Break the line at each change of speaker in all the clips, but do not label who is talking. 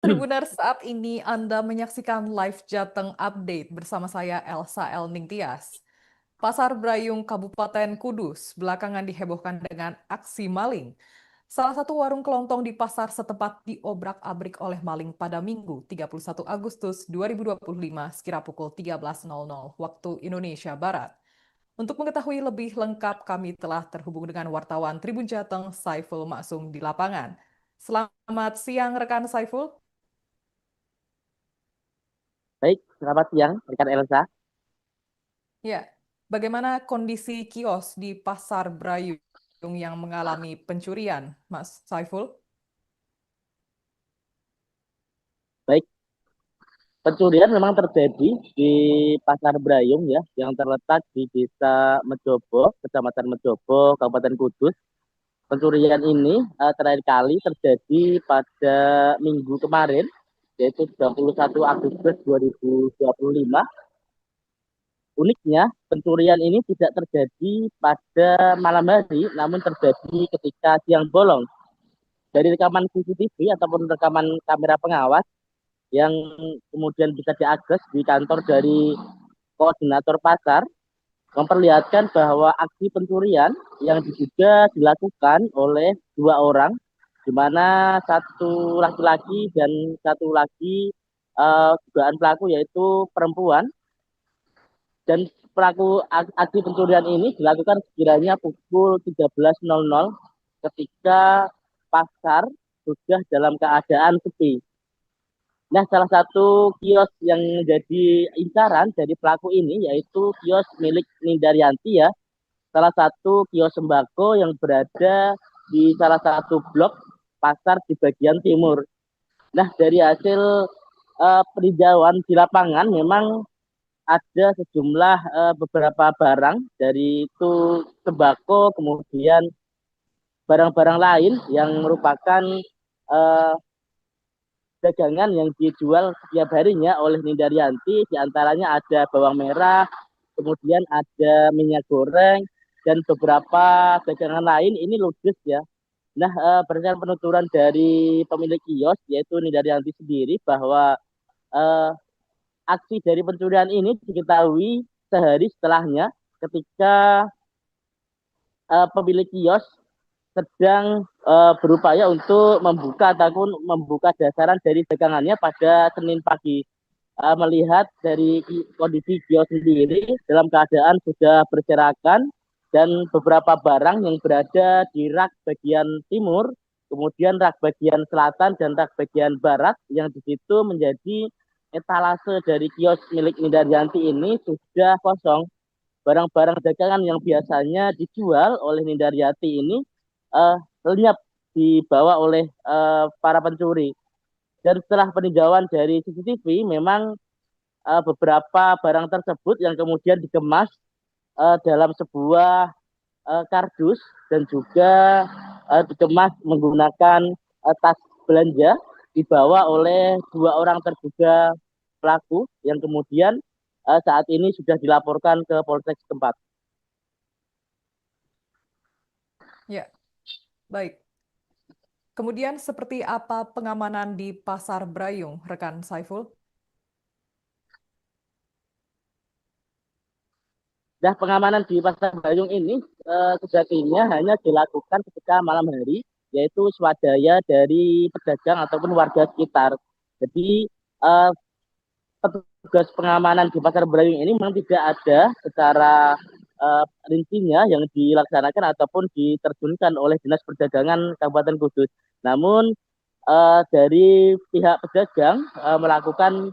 Tribuners, saat ini Anda menyaksikan live Jateng Update bersama saya Elsa Elning Tias. Pasar Brayung Kabupaten Kudus belakangan dihebohkan dengan aksi maling. Salah satu warung kelontong di pasar setempat diobrak-abrik oleh maling pada Minggu 31 Agustus 2025 sekira pukul 13.00 waktu Indonesia Barat. Untuk mengetahui lebih lengkap, kami telah terhubung dengan wartawan Tribun Jateng Saiful Maksum di lapangan. Selamat siang rekan Saiful.
Baik, selamat siang, rekan Elsa.
Ya, bagaimana kondisi kios di Pasar Brayung yang mengalami pencurian, Mas Saiful?
Baik, pencurian memang terjadi di Pasar Brayung ya, yang terletak di Desa Mejobo, Kecamatan Mejobo, Kabupaten Kudus. Pencurian ini terakhir kali terjadi pada minggu kemarin, yaitu 21 Agustus 2025. Uniknya, pencurian ini tidak terjadi pada malam hari, namun terjadi ketika siang bolong. Dari rekaman CCTV ataupun rekaman kamera pengawas, yang kemudian bisa diakses di kantor dari koordinator pasar memperlihatkan bahwa aksi pencurian yang diduga dilakukan oleh dua orang, di mana satu laki-laki dan satu lagi dugaan pelaku yaitu perempuan, dan pelaku aksi pencurian ini dilakukan sekiranya pukul 13.00 ketika pasar sudah dalam keadaan sepi. Nah, salah satu kios yang menjadi incaran dari pelaku ini yaitu kios milik Nindaryanti ya, salah satu kios sembako yang berada di salah satu blok pasar di bagian timur. Nah, dari hasil peninjauan di lapangan memang ada sejumlah beberapa barang dari itu sembako, kemudian barang-barang lain yang merupakan uh, dagangan yang dijual setiap harinya oleh Nindaryanti. Di antaranya ada bawang merah, kemudian ada minyak goreng, dan beberapa dagangan lain ini ludes ya. Nah, berdasarkan penuturan dari pemilik kios, yaitu Nindaryanti sendiri, bahwa eh, aksi dari pencurian ini diketahui sehari setelahnya ketika pemilik kios sedang berupaya untuk membuka ataupun membuka dasaran dari dagangannya pada Senin pagi. Melihat dari kondisi kios sendiri dalam keadaan sudah berserakan dan beberapa barang yang berada di rak bagian timur, kemudian rak bagian selatan dan rak bagian barat yang di situ menjadi etalase dari kios milik Nindaryanti ini sudah kosong. Barang-barang dagangan yang biasanya dijual oleh Nindaryanti ini lenyap dibawa oleh para pencuri. Dan setelah peninjauan dari CCTV, memang beberapa barang tersebut yang kemudian dikemas dalam sebuah kardus dan juga dikemas menggunakan tas belanja dibawa oleh dua orang terduga pelaku yang kemudian saat ini sudah dilaporkan ke Polsek setempat.
Ya, baik. Kemudian seperti apa pengamanan di Pasar Brayung, rekan Saiful?
Nah, pengamanan di Pasar Bayung ini sejatinya hanya dilakukan ketika malam hari, yaitu swadaya dari pedagang ataupun warga sekitar. Jadi, petugas pengamanan di Pasar Bayung ini memang tidak ada secara rincinya yang dilaksanakan ataupun diterjunkan oleh Dinas Perdagangan Kabupaten Kudus. Namun, dari pihak pedagang melakukan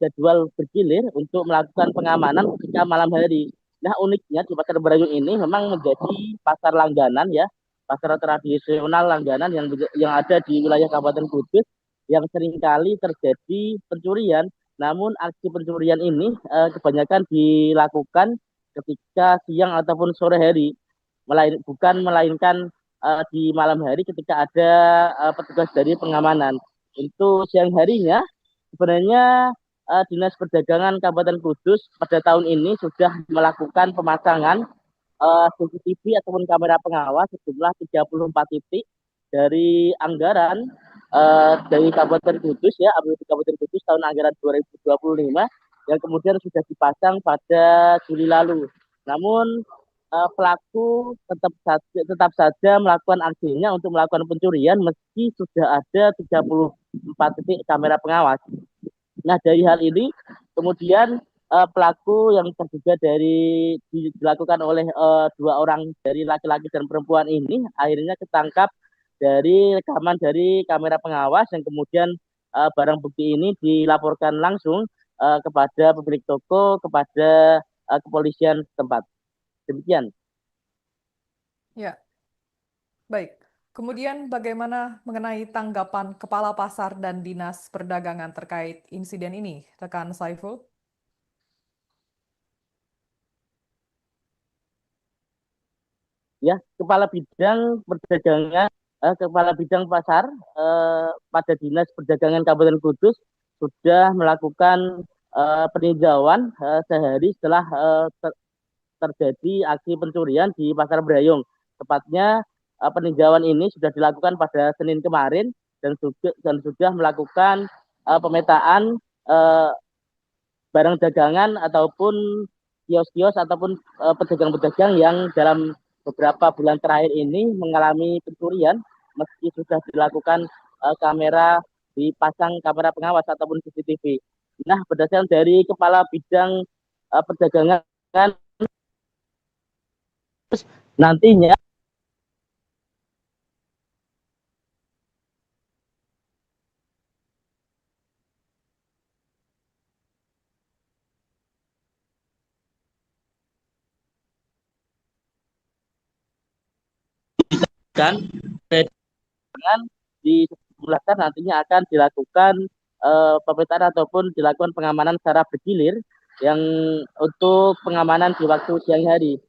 jadwal bergilir untuk melakukan pengamanan ketika malam hari. Nah, uniknya di Pasar Barayung ini memang menjadi pasar langganan ya, pasar tradisional langganan yang ada di wilayah Kabupaten Kudus yang seringkali terjadi pencurian. Namun aksi pencurian ini kebanyakan dilakukan ketika siang ataupun sore hari, bukan melainkan di malam hari ketika ada petugas dari pengamanan. Untuk siang harinya sebenarnya Dinas Perdagangan Kabupaten Kudus pada tahun ini sudah melakukan pemasangan CCTV ataupun kamera pengawas sejumlah 34 titik dari anggaran dari Kabupaten Kudus ya, APBD Kabupaten Kudus tahun anggaran 2025 yang kemudian sudah dipasang pada Juli lalu. Namun pelaku tetap saja melakukan aksinya untuk melakukan pencurian meski sudah ada 34 titik kamera pengawas. Nah, dari hal ini kemudian pelaku yang terduga dilakukan oleh dua orang dari laki-laki dan perempuan ini akhirnya ketangkap dari rekaman dari kamera pengawas yang kemudian barang bukti ini dilaporkan langsung kepada pemilik toko, kepada kepolisian setempat. Demikian.
Ya, baik. Kemudian bagaimana mengenai tanggapan Kepala Pasar dan Dinas Perdagangan terkait insiden ini, rekan Saiful?
Ya, kepala bidang perdagangan, kepala bidang pasar pada Dinas Perdagangan Kabupaten Kudus sudah melakukan peninjauan sehari setelah terjadi aksi pencurian di Pasar Brayung. Tepatnya peninjauan ini sudah dilakukan pada Senin kemarin dan sudah melakukan pemetaan barang dagangan ataupun kios-kios ataupun pedagang-pedagang yang dalam beberapa bulan terakhir ini mengalami pencurian meski sudah dilakukan kamera dipasang kamera pengawas ataupun CCTV. Nah, berdasarkan dari Kepala Bidang Perdagangan nantinya kan dengan di sebelah nantinya akan dilakukan pemetaan ataupun dilakukan pengamanan secara bergilir yang untuk pengamanan di waktu siang hari.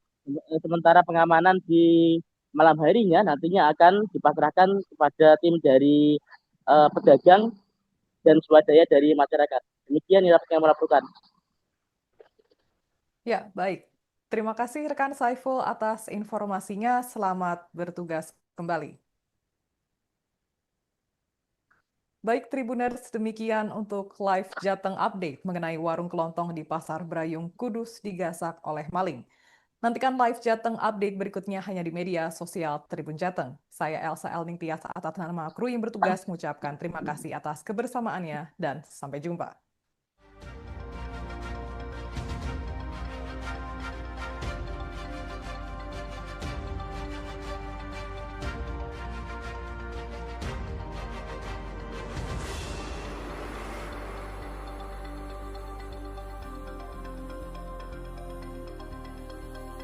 Sementara pengamanan di malam harinya nantinya akan dipasrahkan kepada tim dari pedagang dan swadaya dari masyarakat. Demikian yang melaporkan.
Ya, baik. Terima kasih rekan Saiful atas informasinya. Selamat bertugas kembali. Baik Tribuners, demikian untuk live Jateng update mengenai warung kelontong di Pasar Brayung Kudus digasak oleh maling. Nantikan live Jateng update berikutnya hanya di media sosial Tribun Jateng. Saya Elsa Elning Tias atas nama kru yang bertugas mengucapkan terima kasih atas kebersamaannya dan sampai jumpa.